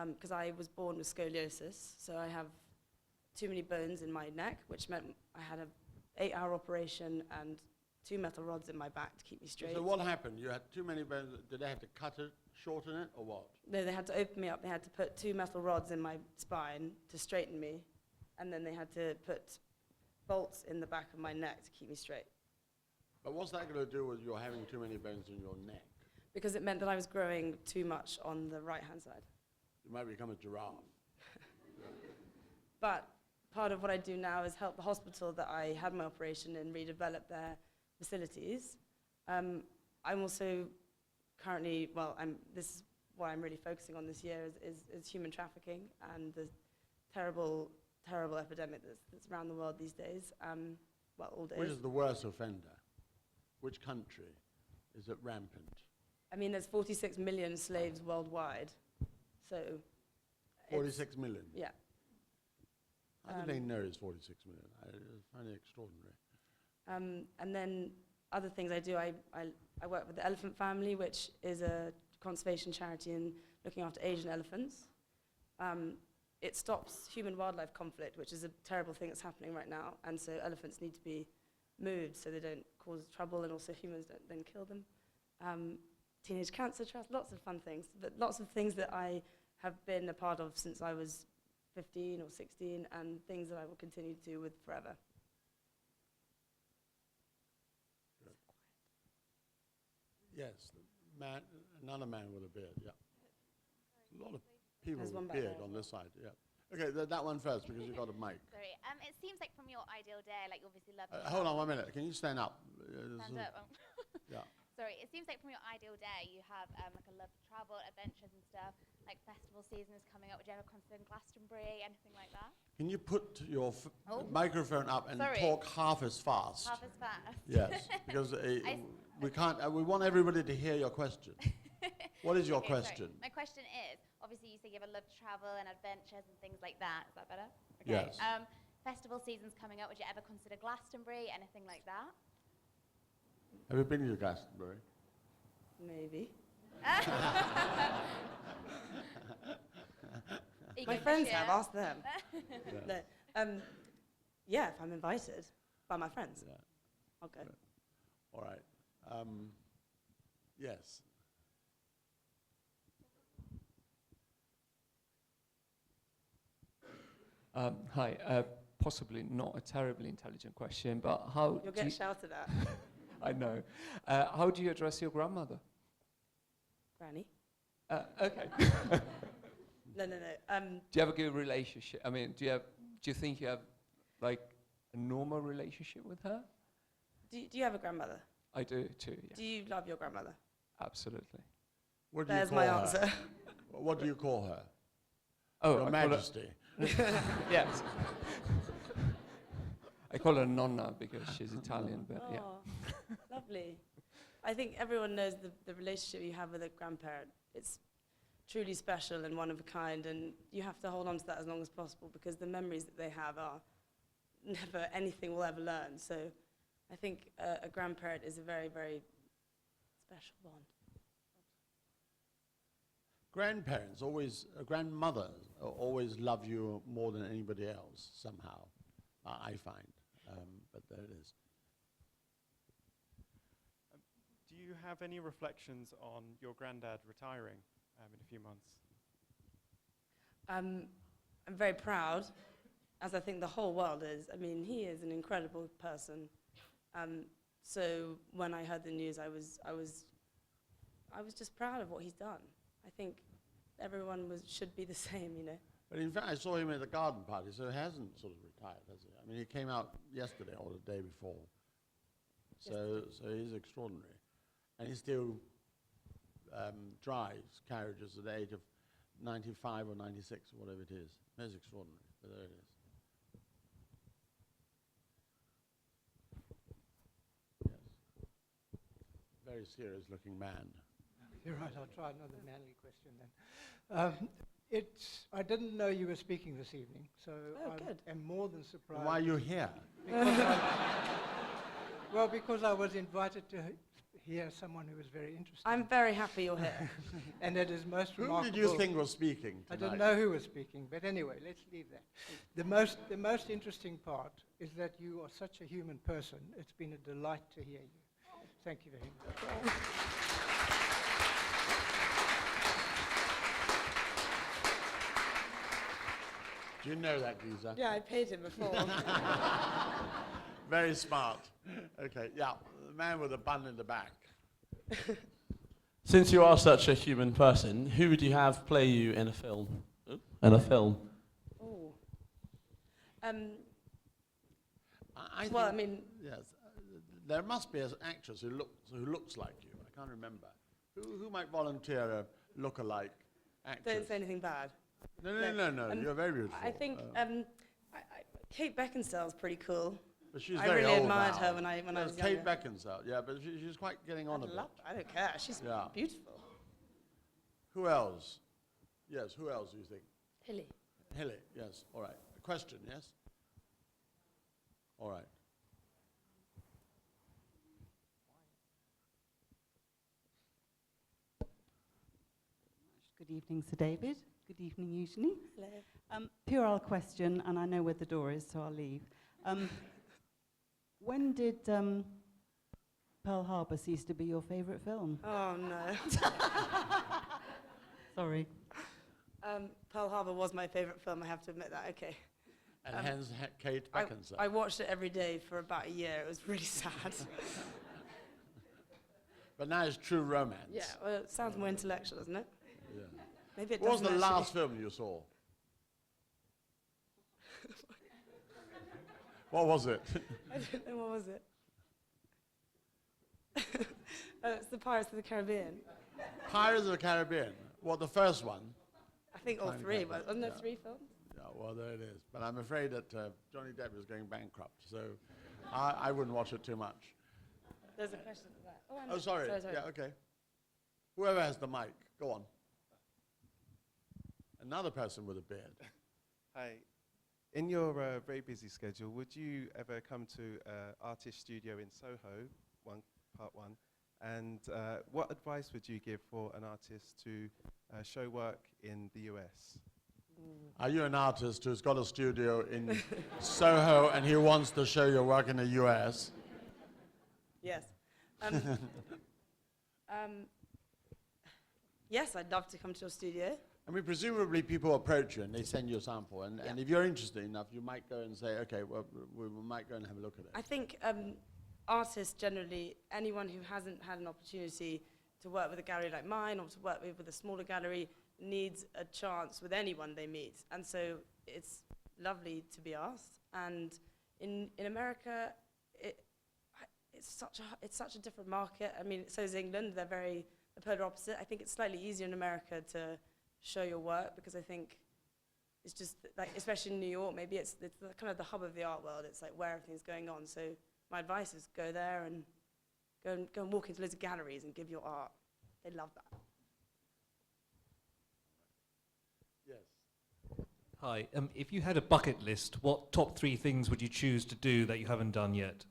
because I was born with scoliosis, so I have too many bones in my neck, which meant I had an 8-hour operation and 2 metal rods in my back to keep me straight. So what happened? You had too many bones. Did they have to cut it, shorten it, or what? No, they had to open me up. They had to put 2 metal rods in my spine to straighten me, and then they had to put bolts in the back of my neck to keep me straight. But what's that going to do with your having too many bones in your neck? because it meant that I was growing too much on the right-hand side. You might become a giraffe. But part of what I do now is help the hospital that I had my operation in redevelop their facilities. I'm also currently, this is what I'm really focusing on this year is human trafficking and the terrible, terrible epidemic that's around the world these days. All days. Which is the worst offender? Which country is it rampant? I mean, there's 46 million slaves worldwide, so... 46 million? Yeah. How do they know it's 46 million? I find it extraordinary. And then other things I do, I work with the Elephant Family, which is a conservation charity in looking after Asian elephants. It stops human-wildlife conflict, which is a terrible thing that's happening right now, and so elephants need to be moved so they don't cause trouble, and also humans don't then kill them. Teenage Cancer Trust, lots of fun things, but lots of things that I have been a part of since I was 15 or 16, and things that I will continue to do with forever. Yes, another man with a beard, yeah. A lot of people There's one with back beard there. on this side, yeah. Okay, that one first, because you've got a mic. Sorry. It seems like from your ideal day, like you obviously love. Hold on 1 minute. Can you stand up? Stand up. Yeah. Sorry. It seems like from your ideal day, you have like a love to travel, adventures and stuff. Like festival season is coming up. Would you ever consider Glastonbury, anything like that? Can you put your microphone up and Sorry. talk half as fast? Half as fast. Yes, because we can't. We want everybody to hear your question. What is your question? Sorry. My question is, obviously you say you have a love to travel and adventures and things like that. Is that better? Okay. Yes. Festival season's coming up. Would you ever consider Glastonbury, anything like that? Have you been to Glastonbury? Maybe. My friends have, asked them. Yeah, if I'm invited by my friends, I'll go. All right. Yes. Hi. Possibly not a terribly intelligent question, but how You'll get shouted at. I know. How do you address your grandmother? Granny. Okay. No. Do you have a good relationship? I mean, do you think you have like a normal relationship with her? Do you have a grandmother? I do too. Yeah. Do you love your grandmother? Absolutely. What do you There's call my her? answer. What do you call her? Oh, Your Majesty. Yes. I call her Nonna because she's Italian, but yeah. Lovely. I think everyone knows the relationship you have with a grandparent. It's truly special and one of a kind, and you have to hold on to that as long as possible because the memories that they have are never anything we'll ever learn. So I think a grandparent is a very, very special bond. Grandparents grandmothers always love you more than anybody else somehow, I find. But there it is. Do you have any reflections on your granddad retiring in a few months? I'm very proud, as I think the whole world is. I mean, he is an incredible person. So when I heard the news, I was just proud of what he's done. I think everyone should be the same, you know. But in fact, I saw him at the garden party, so he hasn't sort of retired, has he? I mean, he came out yesterday or the day before. So he's extraordinary. And he still drives carriages at the age of 95 or 96 or whatever it is. That's extraordinary, but there it is. Yes. Very serious looking man. You're right, I'll try another manly question then. I didn't know you were speaking this evening, so I am more than surprised. Why are you here? Because I was invited to hear someone who was very interesting. I'm very happy you're here. And it is most remarkable. Who did you think was speaking tonight? I didn't know who was speaking, but anyway, let's leave that. The most interesting part is that you are such a human person. It's been a delight to hear you. Thank you very much. Do you know that geezer? Yeah, I paid him before. Very smart. Okay, yeah, the man with the bun in the back. Since you are such a human person, who would you have play you in a film? In a film? Oh. I Well, I think- mean, yes, there must be an actress who looks like you. I can't remember. Who might volunteer a look-alike actress? don't say anything bad. No. You're very beautiful. I think Kate Beckinsale's pretty cool. But she's I very really old admired now. her when I was Kate younger. Beckinsale, yeah, but she's quite getting on a bit. I don't care. She's Yeah. beautiful. Who else? Yes, who else do you think? Hilly. Hilly, yes. All right. A question, yes? All right. Good evening, Sir David. Good evening, Eugenie. Hello. Puerile question, and I know where the door is, so I'll leave. When did Pearl Harbor cease to be your favourite film? Oh, no. Sorry. Pearl Harbor was my favourite film, I have to admit that, okay. And hence Kate Beckinsale. I watched it every day for about a year. It was really sad. But now it's true romance. Yeah, well, it sounds more intellectual, doesn't it? Yeah. Maybe it What was the doesn't last actually. film you saw? What was it? I don't know, what was it? It's the Pirates of the Caribbean. Pirates of the Caribbean. What, the first one? I think all Fine, three, fine, wasn't there yeah. 3 films? Yeah, well, there it is. But I'm afraid that Johnny Depp is going bankrupt, so I wouldn't watch it too much. There's a question of that. Oh, Oh, sorry. Yeah, okay. Whoever has the mic, go on. Another person with a beard. Hi. In your very busy schedule, would you ever come to Artist Studio in Soho, part one? And what advice would you give for an artist to show work in the US? Are you an artist who's got a studio in Soho and he wants to show your work in the US? Yes. Yes, I'd love to come to your studio. I mean, presumably people approach you and they send you a sample, and if you're interested enough, you might go and say, okay, well, we might go and have a look at it. I think artists generally, anyone who hasn't had an opportunity to work with a gallery like mine or to work with a smaller gallery needs a chance with anyone they meet. And so it's lovely to be asked. And in America, it's such a different market. I mean, so is England. They're the polar opposite. I think it's slightly easier in America to show your work because I think it's just like, especially in New York, maybe it's the kind of the hub of the art world. It's like where everything's going on. So my advice is go there and go and walk into loads of galleries and give your art. They love that. Yes. Hi. If you had a bucket list, what top 3 things would you choose to do that you haven't done yet?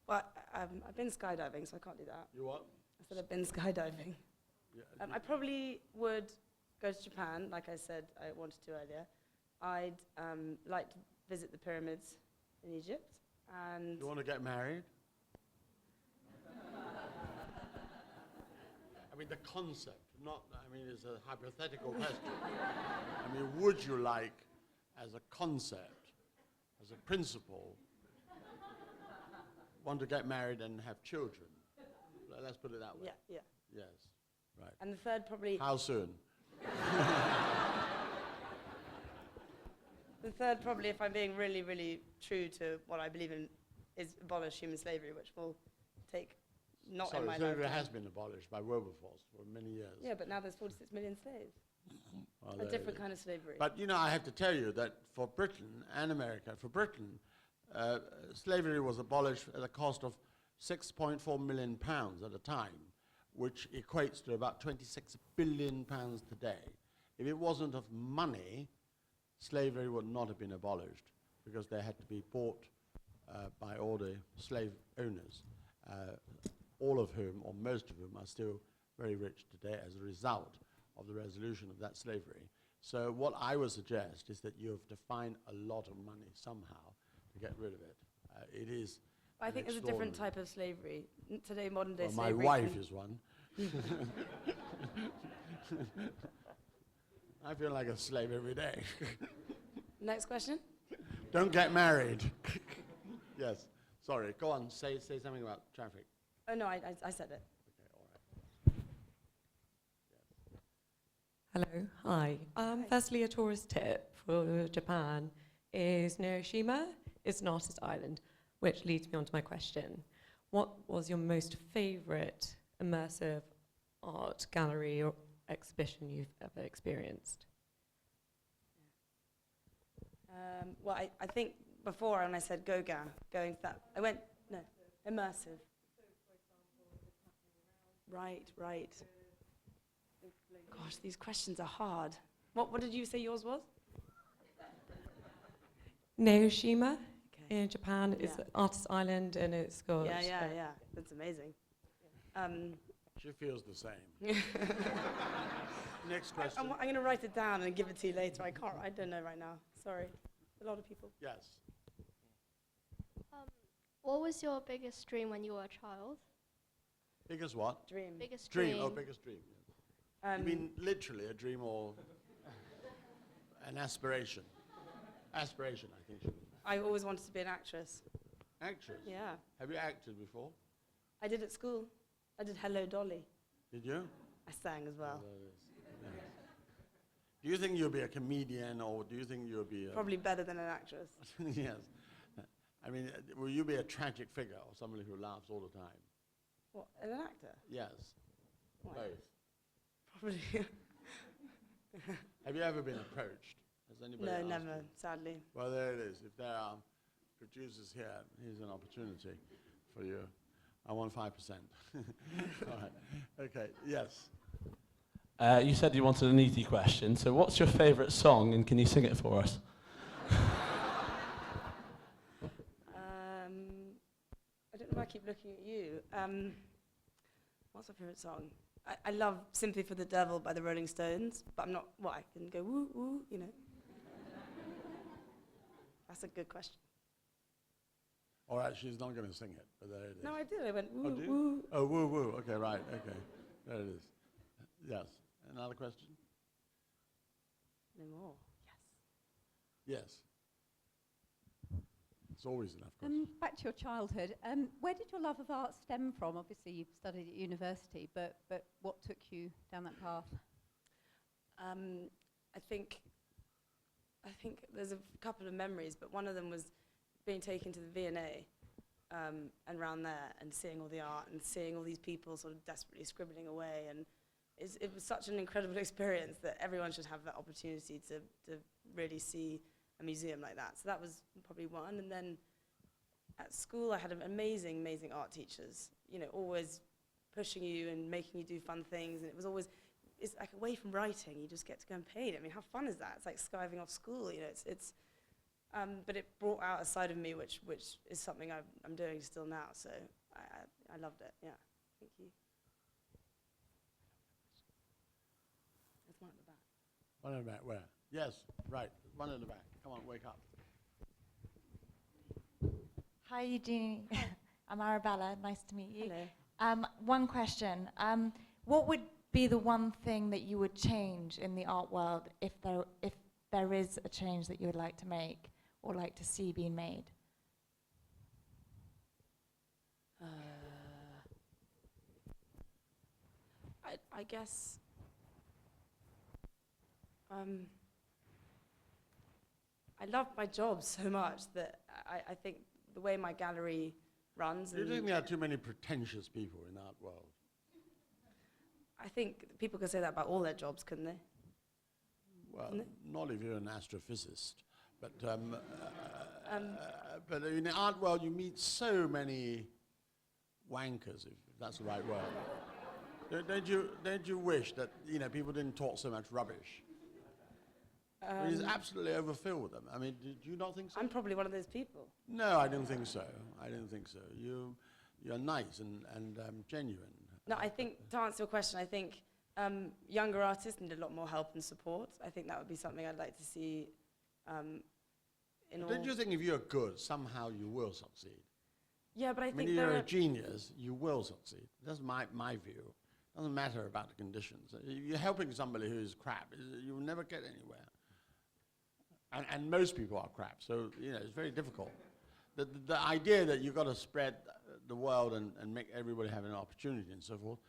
Well, I've been skydiving, so I can't do that. You what? I said I've been skydiving. Yeah. I probably would go to Japan, like I said I wanted to earlier. I'd like to visit the pyramids in Egypt. And You want to get married? I mean, the concept, it's a hypothetical question. I mean, would you like, as a concept, as a principle, want to get married and have children? Let's put it that way. Yeah. Yes, right. And the third probably... How soon? The third probably, if I'm being really, really true to what I believe in, is abolish human slavery, which will take not in my slavery lifetime. has been abolished by Wilberforce for many years. Yeah, but now there's 46 million slaves. Well, A there different it kind is. of slavery. But, I have to tell you that for Britain and America, slavery was abolished at a cost of £6.4 million at a time, which equates to about £26 billion today. If it wasn't of money, slavery would not have been abolished because they had to be bought by all the slave owners, all of whom, or most of whom, are still very rich today as a result of the resolution of that slavery. So what I would suggest is that you have to find a lot of money somehow to get rid of it. It is I think there's a different type of slavery. Today, modern day well, my slavery. wife is one. I feel like a slave every day. Next question. Don't get married. Yes. Sorry. Go on. Say something about traffic. Oh, no, I said it. Hello, hi. Firstly, a tourist tip for Japan is Hiroshima is an artist island, which leads me on to my question. What was your most favorite immersive art gallery or exhibition you've ever experienced? Well, I think before when I said Gauguin, going to that, I went, no, immersive. Right. Gosh, these questions are hard. What did you say yours was? Naoshima in Japan is an artist island, and it's got... Yeah. That's amazing. She feels the same. Next question. I'm going to write it down and give it to you later. I don't know right now. Sorry. A lot of people. Yes. What was your biggest dream when you were a child? Biggest what? Dream. Biggest dream. dream. Oh, biggest dream. You mean literally a dream or an aspiration? Aspiration, I think. I always wanted to be an actress. Actress? Yeah. Have you acted before? I did at school. I did Hello Dolly. Did you? I sang as well. Yes. Do you think you'll be a comedian, or do you think you'll be Probably better than an actress. Yes. I mean, will you be a tragic figure or somebody who laughs all the time? What, an actor? Yes. Why? Both. Probably. Have you ever been approached? Has anybody No, asked never, you? sadly. Well, there it is. If there are producers here, here's an opportunity for you. I want 5%. All right. Okay, yes. You said you wanted an easy question, so what's your favourite song, and can you sing it for us? I don't know why I keep looking at you. What's my favourite song? I love Sympathy for the Devil by the Rolling Stones, but I'm not, I can go woo, woo, you know. That's a good question. All right, she's not going to sing it, but there it is. No, I did. I went woo, Oh, do you? woo. Oh, woo, woo. Okay, right. Okay. There it is. Yes. Another question? No more. Yes. It's always enough questions. Back to your childhood. Where did your love of art stem from? Obviously, you've studied at university, but what took you down that path? I think there's a couple of memories, but one of them was being taken to the V&A and around there and seeing all the art and seeing all these people sort of desperately scribbling away. And it was such an incredible experience that everyone should have that opportunity to really see a museum like that. So that was probably one. And then at school, I had amazing art teachers, you know, always pushing you and making you do fun things. And it was always, it's like away from writing, you just get to go and paint. I mean, how fun is that? It's like skiving off school, you know, but it brought out a side of me which is something I'm doing still now. So I loved it, yeah. Thank you. There's one at the back. One in the back, where? Yes, right, one in the back. Come on, wake up. Hi, Eugenie. I'm Arabella. Nice to meet you. Hello. One question. What would be the one thing that you would change in the art world if there is a change that you would like to make or like to see being made? I guess I love my job so much that I think the way my gallery runs. Do you think there are too many pretentious people in the art world? I think people can say that about all their jobs, couldn't they? Well, not if you're an astrophysicist, but but in the art world you meet so many wankers, if that's the right word. Don't you wish that people didn't talk so much rubbish? It's absolutely overfilled with them. I mean, did you not think so? I'm probably one of those people. No, I don't think so. I don't think so. You're nice and genuine. No, I think, to answer your question, I think younger artists need a lot more help and support. I think that would be something I'd like to see in all... Don't you think if you're good, somehow you will succeed? Yeah, but I think you're a genius, you will succeed. That's my view. It doesn't matter about the conditions. You're helping somebody who is crap, you'll never get anywhere. And most people are crap, so it's very difficult. The idea that you've got to spread the world and make everybody have an opportunity and so forth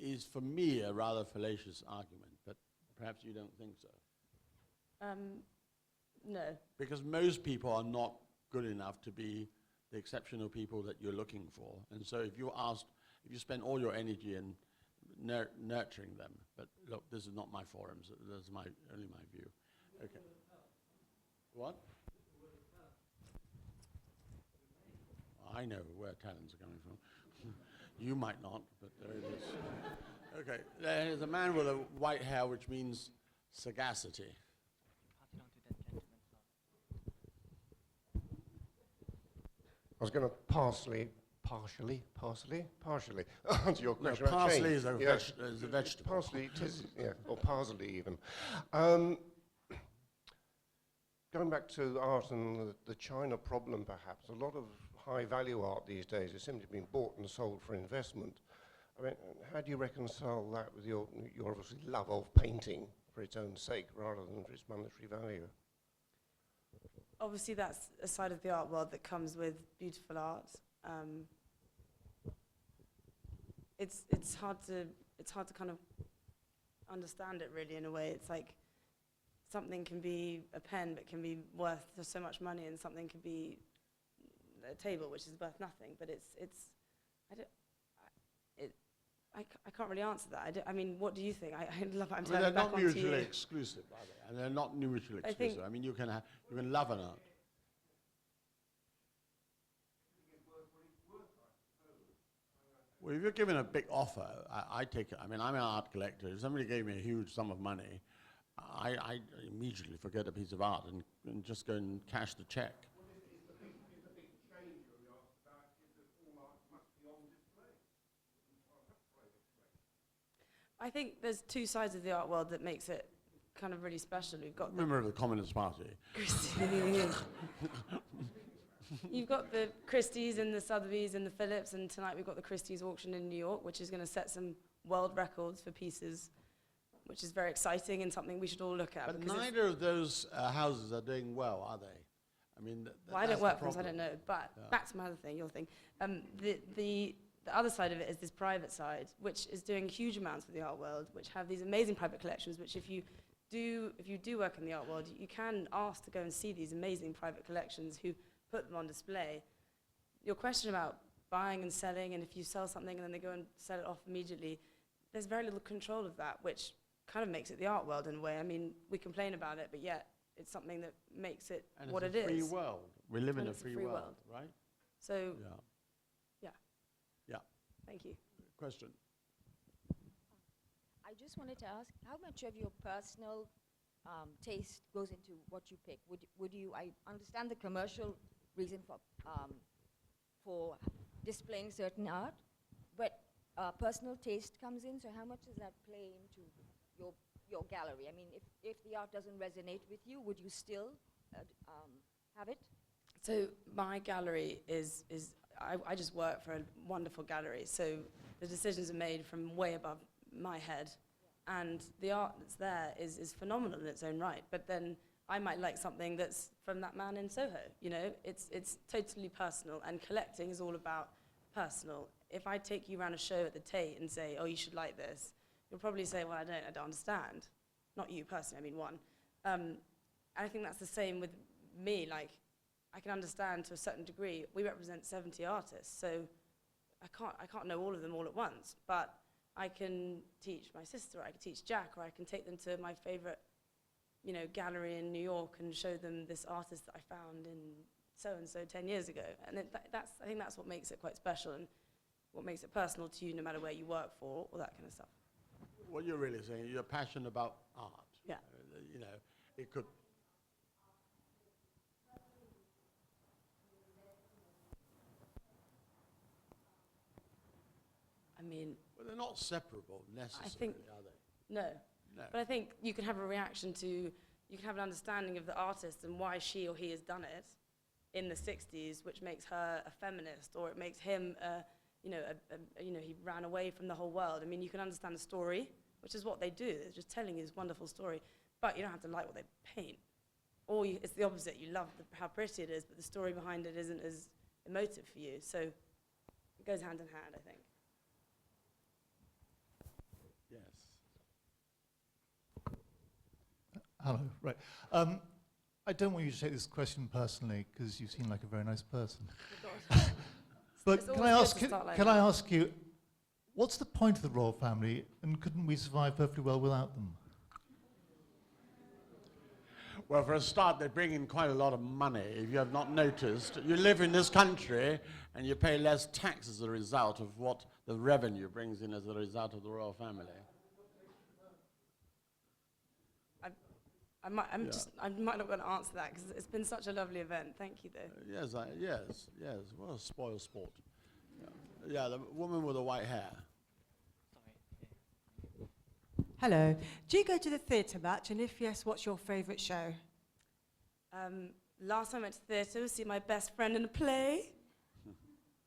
is, for me, a rather fallacious argument, but perhaps you don't think so. No. Because most people are not good enough to be the exceptional people that you're looking for. And so if you spend all your energy in nurturing them, but look, this is not my forum, so this is only my view. Okay. What? I know where talents are coming from. You might not, but there it is. Okay, there's a man with a white hair, which means sagacity. I was going to partially answer your question. No, parsley is a vegetable. Parsley, it is, yeah, or parsley even. Going back to art and the China problem, perhaps, a lot of high-value art these days is simply being bought and sold for investment. I mean, how do you reconcile that with your obviously love of painting for its own sake rather than for its monetary value? Obviously, that's a side of the art world that comes with beautiful art. It's hard to kind of understand it really in a way. It's like something can be a pen but can be worth so much money, and something can be a table which is worth nothing. But I can't really answer that. I mean, what do you think? I'd love. I'm they're back not onto mutually you. exclusive, are they? And they're not mutually exclusive. I mean, you can love an art. Well, if you're given a big offer, I take it. I mean, I'm an art collector. If somebody gave me a huge sum of money, I immediately forget a piece of art and just go and cash the check. I think there's two sides of the art world that makes it kind of really special. We've got Member of the Communist Party. You've got the Christie's and the Sotheby's and the Phillips, and tonight we've got the Christie's auction in New York, which is going to set some world records for pieces, which is very exciting and something we should all look at. But neither of those houses are doing well, are they? I mean, well, I don't work for them, so I don't know. But back to my other thing, your thing. The other side of it is this private side, which is doing huge amounts for the art world, which have these amazing private collections, which if you do work in the art world, you can ask to go and see these amazing private collections who put them on display. Your question about buying and selling, and if you sell something and then they go and sell it off immediately, there's very little control of that, which kind of makes it the art world in a way. I mean, we complain about it, but yet it's something that makes it what it is. And it's a free world. We live in a free world, right? So, yeah. Thank you. Question. I just wanted to ask, how much of your personal taste goes into what you pick? Would you? I understand the commercial reason for displaying certain art, but personal taste comes in. So how much does that play into your gallery? I mean, if the art doesn't resonate with you, would you still have it? So my gallery is I just work for a wonderful gallery, so the decisions are made from way above my head, and the art that's there is phenomenal in its own right. But then I might like something that's from that man in Soho. You know, it's totally personal, and collecting is all about personal. If I take you around a show at the Tate and say, oh, you should like this, you'll probably say, well, I don't understand. Not you personally, I mean one. And I think that's the same with me. Like, I can understand to a certain degree. We represent 70 artists, so I can't know all of them all at once, but I can teach my sister, or I can teach Jack, or I can take them to my favorite, gallery in New York and show them this artist that I found in so-and-so 10 years ago. And I think that's what makes it quite special, and what makes it personal to you no matter where you work for, all that kind of stuff. What you're really saying, you're passionate about art. Yeah. It could... I mean... Well, they're not separable necessarily, are they? No. But I think you can have a reaction to, you can have an understanding of the artist and why she or he has done it in the 60s, which makes her a feminist, or it makes him, he ran away from the whole world. I mean, you can understand the story, which is what they do. They're just telling you this wonderful story, but you don't have to like what they paint or it's the opposite. You love how pretty it is, but the story behind it isn't as emotive for you. So it goes hand in hand, I think. Yes. Hello. Right. I don't want you to take this question personally because you seem like a very nice person. But can I ask you, what's the point of the royal family, and couldn't we survive perfectly well without them? Well, for a start, they bring in quite a lot of money. If you have not noticed, you live in this country and you pay less tax as a result of what the revenue brings in as a result of the royal family. I'm might not going to answer that because it's been such a lovely event. Thank you, though. Yes. What a spoil sport. Yeah, the woman with the white hair. Hello. Do you go to the theatre much? And if yes, what's your favourite show? Last time I went to theatre to see my best friend in a play.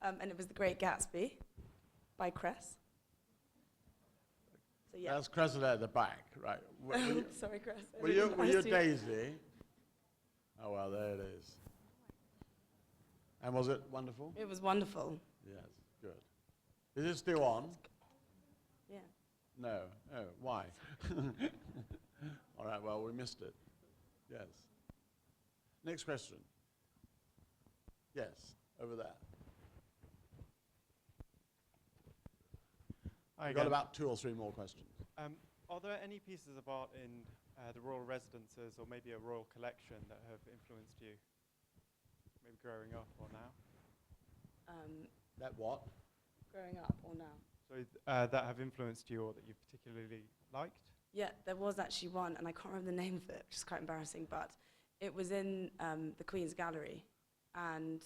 And it was The Great Gatsby by Cress. So yeah. That's Cressida at the back, right? Sorry, Cress. Were you Daisy? Oh, well, there it is. And was it wonderful? It was wonderful. Yes, good. Is it still on? Yeah. No. Oh, why? All right, well, we missed it. Yes. Next question. Yes, over there. We've got about 2 or 3 more questions. Are there any pieces of art in the royal residences or maybe a royal collection that have influenced you, maybe growing up or now? That what? Growing up or now? So that have influenced you or that you particularly liked? Yeah, there was actually one, and I can't remember the name of it, which is quite embarrassing, but it was in the Queen's Gallery, and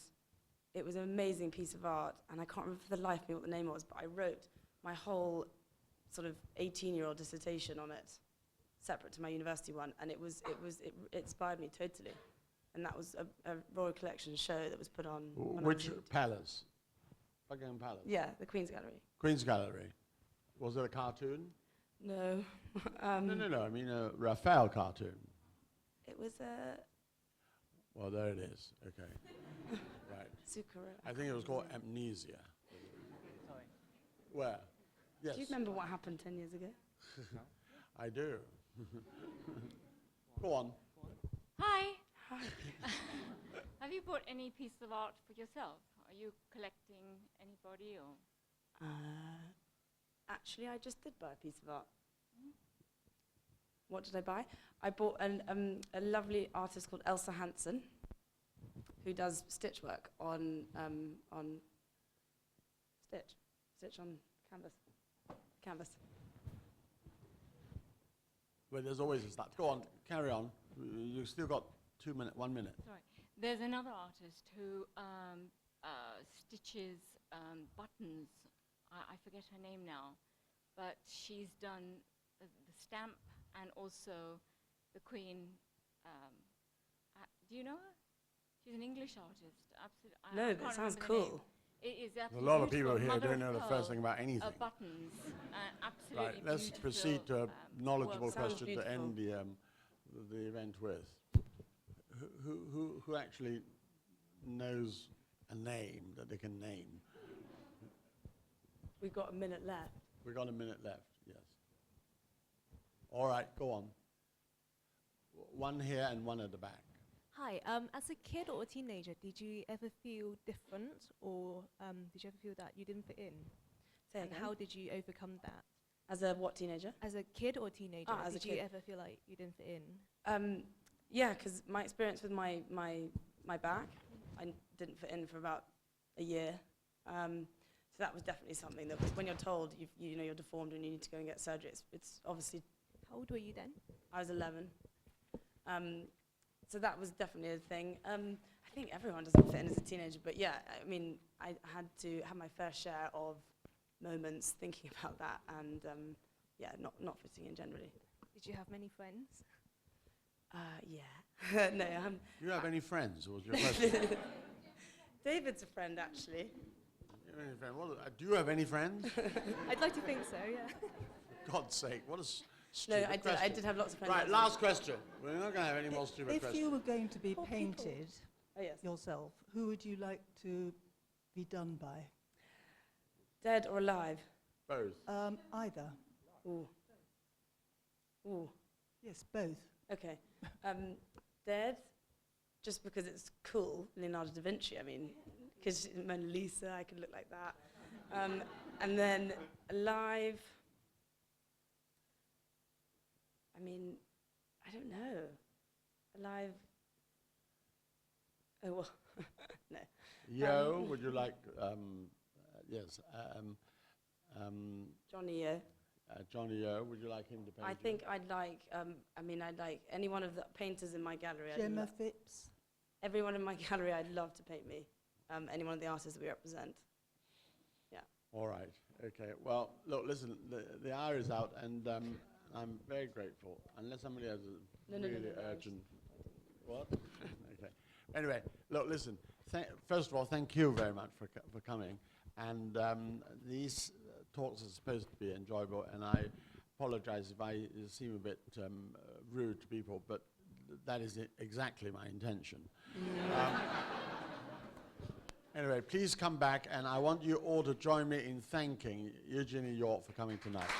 it was an amazing piece of art, and I can't remember for the life of me what the name was, but I wrote my whole sort of 18-year-old dissertation on it, separate to my university one, and it inspired me totally. And that was a Royal Collection show that was put on. Which palace? Buckingham Palace? Yeah, the Queen's Gallery. Queen's Gallery. Was it a cartoon? No. No, I mean a Raphael cartoon. It was a... Well, there it is. Okay. Right. I think it was called Amnesia. Sorry. Where? Yes. Do you remember what happened 10 years ago? I do. Go on. Hi. Hi. Have you bought any piece of art for yourself? Are you collecting anybody or? Actually, I just did buy a piece of art. What did I buy? I bought a lovely artist called Elsa Hansen, who does stitch work on stitch on canvas. Well, there's always a start. Go on, carry on. You've still got 1 minute. Sorry. There's another artist who stitches buttons. I forget her name now, but she's done the stamp and also the Queen. Do you know her? She's an English artist. Absolutely. No, that sounds cool. It is There's a lot of people here Mother don't know of the first thing about anything. Buttons, absolutely. Right, let's proceed to a knowledgeable question to end the event with. Who actually knows a name that they can name? We've got a minute left. We've got a minute left, yes. All right, go on. One here and one at the back. Hi, as a kid or a teenager, did you ever feel different, or did you ever feel that you didn't fit in? Say and again? how did you overcome that? As a what teenager? As a kid or teenager, as did a you kid. ever feel like you didn't fit in? Yeah, because my experience with my back, I didn't fit in for about a year. So that was definitely something that when you're told you know you're deformed and you need to go and get surgery, it's obviously... How old were you then? I was 11. So that was definitely a thing. I think everyone doesn't fit in as a teenager, but yeah, I mean, I had to have my fair share of moments thinking about that and yeah, not fitting in generally. Did you have many friends? Yeah. No, Do you have any friends, was your question? David's a friend, actually. You have any friend? Do you have any friends? I'd like to think so, yeah. For God's sake, stupid I question. did have lots of friends. Right, last question. We're not going to have any more stupid If questions. you were going to be painted Oh, yes. yourself, who would you like to be done by? Dead or alive? Both. Either. Ooh. Ooh. Yes, both. Okay. Dead, just because it's cool. Leonardo Da Vinci, I mean, because Mona Lisa, I could look like that. And then alive, I mean, I don't know. Alive, oh, well, no. Yo, would you like, yes, Johnny Yo. Johnny Yo, would you like him to paint I you? think I'd like, I'd like any one of the painters in my gallery. Gemma Phipps? Everyone in my gallery, I'd love to paint me. Any one of the artists that we represent. Yeah. All right, okay. Well, look, listen, the hour is out, and I'm very grateful. Unless somebody has a really urgent... What? Okay. Anyway, look, listen. First of all, thank you very much for coming. And these talks are supposed to be enjoyable, and I apologize if I seem a bit rude to people, but that is exactly my intention. Anyway, please come back, and I want you all to join me in thanking Eugenie York for coming tonight.